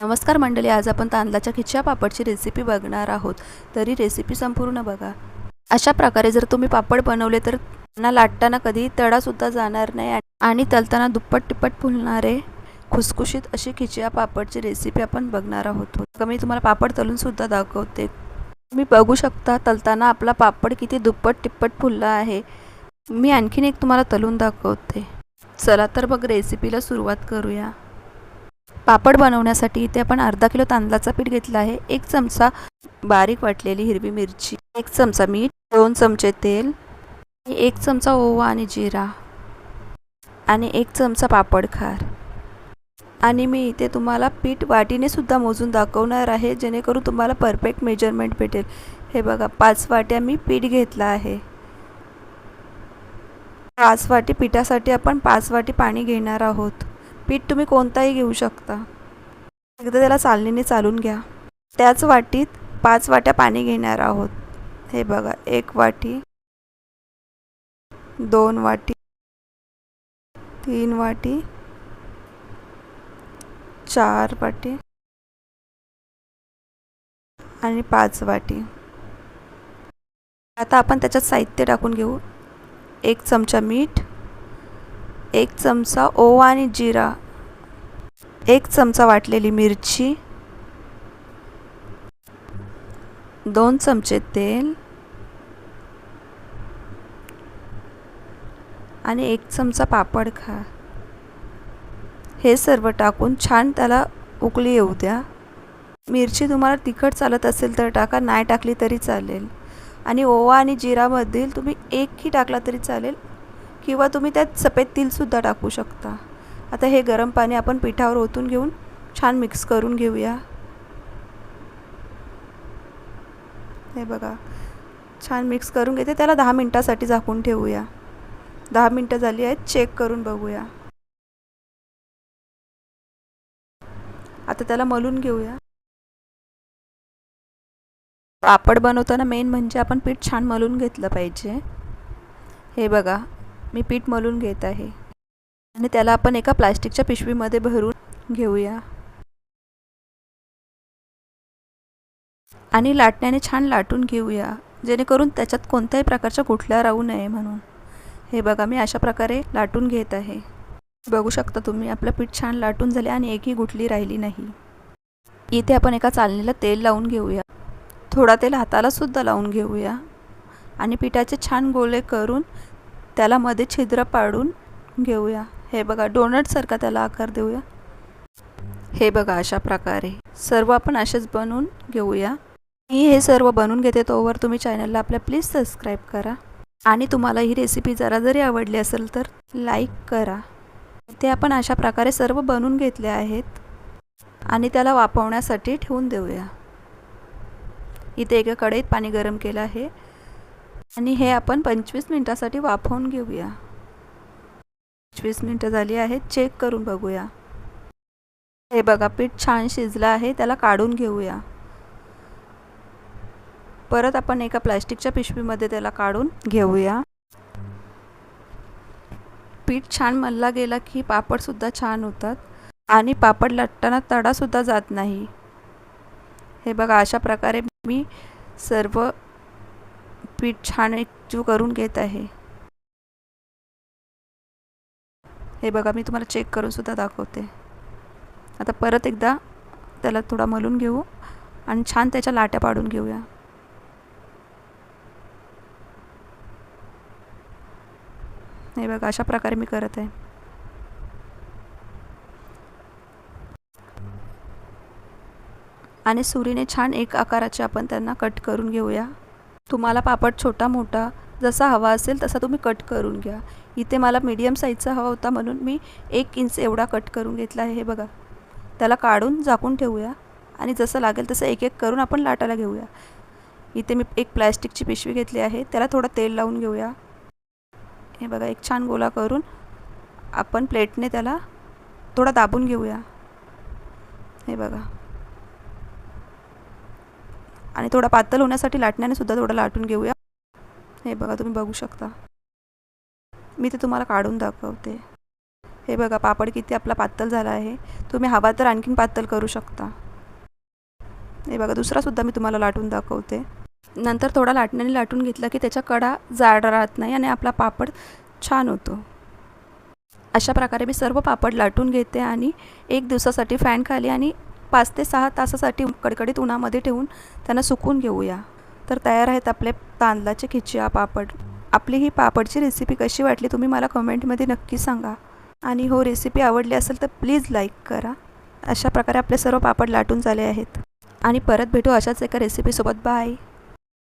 नमस्कार मंडळी, आज आपण तांदळाच्या खिच्या पापडची रेसिपी बघणार आहोत. तरी रेसिपी संपूर्ण बघा. अशा प्रकारे जर तुम्ही पापड बनवले तर त्यांना लाटताना कधी तडासुद्धा जाणार नाही आणि तलताना दुप्पट तिप्पट फुलणारे खुसखुशीत अशी खिच्या पापडची रेसिपी आपण बघणार आहोत. मी तुम्हाला पापड तळून सुद्धा दाखवते. तुम्ही बघू शकता तलताना आपला पापड किती दुप्पट तिप्पट फुलला आहे. मी आणखीन एक तुम्हाला तळून दाखवते. चला तर मग रेसिपीला सुरुवात करूया. पापड बनवण्यासाठी इथे आपण अर्धा किलो तांदळाचा पीठ घेतला आहे. 1 चमचा बारीक वाटलेली हिरवी मिरची, 1 चमचा मीठ, 2 चमचे तेल, 1 चमचा ओवा आणि जिरा आणि 1 चमचा पापड खार. आणि मी इथे तुम्हाला पीठ वाटीने सुद्धा मोजून दाखवणार आहे, जेणेकरून तुम्हाला परफेक्ट मेजरमेंट भेटेल. हे बघा, 5 वाट्या मी पीठ घेतला आहे. 5 वाटी पिठासाठी आपण 5 वाटी पाणी घेणार आहोत. पीठ तुम्ही कोणताही घेऊ शकता. एकदा त्याला चालणीने चालून घ्या. त्याच वाटीत 5 वाट्या पाणी घेणार आहोत. हे बघा, 1 वाटी, 2 वाटी, 3 वाटी, 4 वाटी आणि 5 वाटी. आता आपण त्याच्यात साहित्य टाकून घेऊ. 1 चमचा मीठ, 1 चमचा ओवा आणि जिरा, 1 चमचा वाटलेली मिरची, 2 चमचे तेल आणि 1 चमचा पापड खार. हे सर्व टाकून छान त्याला उकळी येऊ द्या. मिरची तुम्हाला तिखट चालत असेल तर टाका, नाही टाकली तरी चालेल. आणि ओवा आणि जिरामधील तुम्ही एकही टाकला तरी चालेल, किंवा तुम्ही त्यात सफेद तीलसुद्धा टाकू शकता. आता हे गरम पाणी आपण पिठावर ओतून घेऊन छान मिक्स करून घेऊया. हे बघा, छान मिक्स करून घेते. त्याला 10 मिनटासाठी झाकून ठेवूया. 10 मिनटं झाली आहेत, चेक करून बघूया. आता त्याला मलून घेऊया. पापड बनवताना मेन म्हणजे आपण पीठ छान मलून घेतलं पाहिजे. हे बघा, मी पीठ मलून घेत आहे आणि त्याला आपण एका प्लास्टिकच्या पिशवीमध्ये भरून घेऊया आणि लाटण्याने छान लाटून घेऊया, जेणेकरून त्याच्यात कोणत्याही प्रकारच्या गुठल्या राहू नये म्हणून. हे बघा, मी अशा प्रकारे लाटून घेत आहे. बघू शकता तुम्ही, आपलं पीठ छान लाटून झाले आणि एकही गुठली राहिली नाही. इथे आपण एका चालणीला तेल लावून घेऊया. थोडा तेल हाताला सुद्धा लावून घेऊया आणि पिठाचे छान गोळे करून त्याला मध्ये छिद्र पाडून घेऊया. हे बघा, डोनटसारखा त्याला आकार देऊया. हे बघा, अशा प्रकारे सर्व आपण असेच बनवून घेऊया. मी हे सर्व बनवून घेते, तोवर तुम्ही चॅनलला आपल्या प्लीज सबस्क्राईब करा आणि तुम्हाला ही रेसिपी जरा जरी आवडली असेल तर लाईक करा. ते आपण अशा प्रकारे सर्व बनवून घेतले आहेत आणि त्याला वाफवण्यासाठी ठेवून देऊया. इथे एका कढईत पाणी गरम केलं आहे आणि हे आपण 25 मिनिटासाठी वाफवून घेऊया. 25 मिनिटं झाली आहेत, चेक करून बघूया. हे बघा, पीठ छान शिजलं आहे. त्याला काढून घेऊया. परत आपण एका प्लास्टिकच्या पिशवीमध्ये त्याला काढून घेऊया. पीठ छान मळला गेला की पापडसुद्धा छान होतात आणि पापड लाटताना तडासुद्धा जात नाही. हे बघा, अशा प्रकारे मी सर्व पीठ छान एकजीव करून घेत आहे. हे बघा, मी तुम्हाला चेक करून सुद्धा दाखवते. आता परत एकदा त्याला थोडा मलून घेऊ आणि छान त्याच्या लाट्या पाडून घेऊया. हे बघा, अशा प्रकारे मी करत आहे. आणि सुरीने छान एक आकाराचे आपण त्यांना कट करून घेऊया. तुम्हाला पापड छोटा मोठा जसा हवा असेल तसा तुम्ही कट करून घ्या. इथे मला मीडियम साईजचा हवा होता म्हणून मी 1 इंच एवढा कट करून घेतला आहे. हे बघा, त्याला काढून झाकून ठेवूया आणि जसं लागेल तसं एक एक करून आपण लाटायला घेऊया. इथे मी एक प्लॅस्टिकची पिशवी घेतली आहे, त्याला थोडं तेल लावून घेऊया. हे बघा, एक छान गोला करून आपण प्लेटने त्याला थोडा दाबून घेऊया. हे बघा, आणि थोडा पातळ होण्यासाठी लाटण्याने सुद्धा थोडं लाटून घेऊया. हे बघा, तुम्ही बघू शकता. मी ते तुम्हाला काढून दाखवते. हे बघा पापड किती आपला पातळ झाला आहे. तुम्ही हवा तर आणखीन पातळ करू शकता. हे बघा दुसरासुद्धा मी तुम्हाला लाटून दाखवते. नंतर थोडा लाटण्याने लाटून घेतला की त्याच्या कडा जाड राहत नाही आणि आपला पापड छान होतो. अशा प्रकारे मी सर्व पापड लाटून घेते आणि 1 दिवसासाठी फॅन खाली आणि 5 ते 6 तासासाठी कडकडीत उन्हामध्ये ठेवून त्यांना सुकवून घेऊया. तर तयार आहेत आपले तांदळाचे खिचिया पापड. आपली ही पापडची रेसिपी कशी वाटली तुम्ही मला कमेंटमध्ये नक्की सांगा. आणि हो, रेसिपी आवडली असेल तर प्लीज लाईक करा. अशा प्रकारे आपले सर्व पापड लाटून झाले आहेत आणि परत भेटू अशाच एका रेसिपीसोबत. बाय.